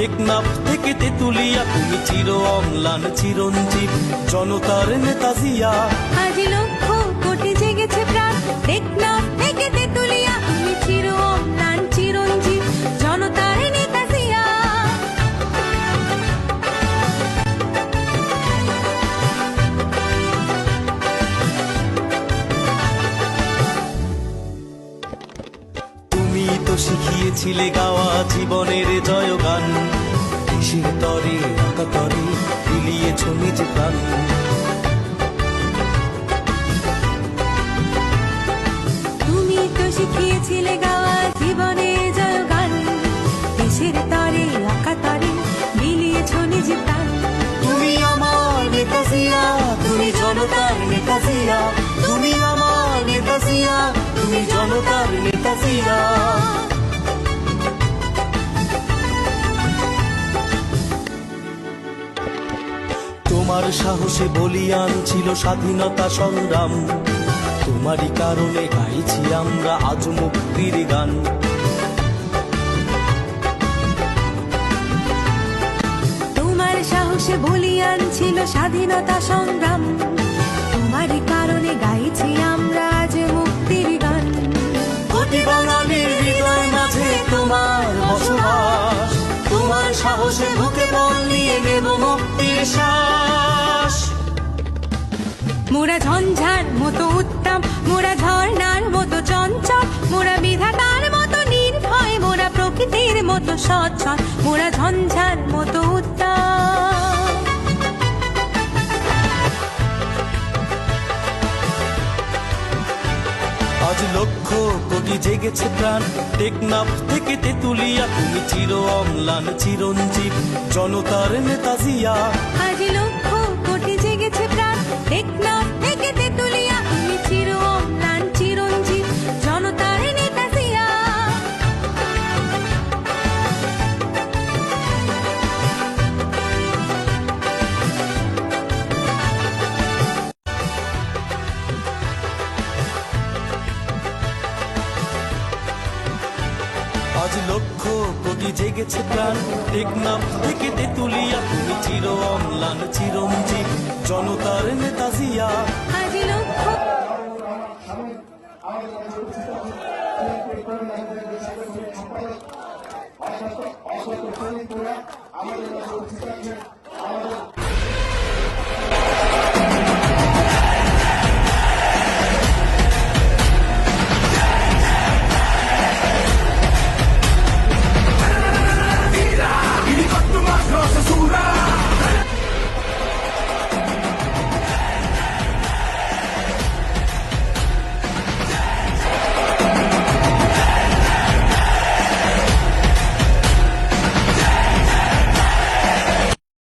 টেকনাফ থেকে তেতুলিয়া, তুমি চির অম্লান চিরঞ্জীব জনতার নেতা জিয়া। আজ লক্ষ কোটি জেগেছে প্রাণ, টেকনাফ থেকে তেতুলিয়া, তুমি চির অম্লান চিরঞ্জীব জনতার নেতা জিয়া। তুমি তো শিখিয়েছিলে গাওয়া জীবনের জয়গান, দেশের তরে আকাতরে বিলিয়েছ নিজ প্রাণ। তুমি তো শিখিয়েছিলে গাওয়া জীবনের জয়গান, দেশের তরে আকাতরে বিলিয়েছ নিজ প্রাণ। তুমি আমার নেতা জিয়া, তুমি জনতার নেতা জিয়া, তুমি আমার নেতা জিয়া, তুমি জনতার নেতা জিয়া। তোমার সাহসে বলিয়ান ছিল স্বাধীনতা সংগ্রাম, তোমারই কারণে গাইছি আমরা আজ মুক্তির গান। তোমার সাহসে বলিয়ান ছিল স্বাধীনতা সংগ্রাম, তোমারই কারণে গাইছি আমরা আজ মুক্তির গান। কোটি বাঙালির হৃদয় মাঝে তোমার বসবাস, তোমার সাহসে বুকে বল নিয়ে নেব মুক্তির শ্বাস। মোরা ঝঞ্ঝার মতো উত্তম, মোরা ঝর্ণার মতো চঞ্চল, মোরা বিধাতার মতো নির্ভয়, মোরা প্রকৃতির মতো সচ্ছল, মোরা ঝঞ্ঝার মতো উত্তম। আজ লক্ষ কোটি জেগেছে প্রাণ, টেকনাফ থেকে তেতুলিয়া, তুমি চির অম্লান চিরঞ্জীব জনতার নেতা জিয়া। আজ লক্ষ কোটি জেগেছে প্রাণ, টেকনাফ থেকে তেতুলিয়া, তুমি চির অম্লান চিরঞ্জীব জনতার নেতা জিয়া। আজ লক্ষ কোটি জেগেছে প্রাণ, টেকনাফ থেকে তেতুলিয়া, তুমি চির অম্লান চিরঞ্জীব জনতার নেতা জিয়া। আজ লক্ষ আমাদের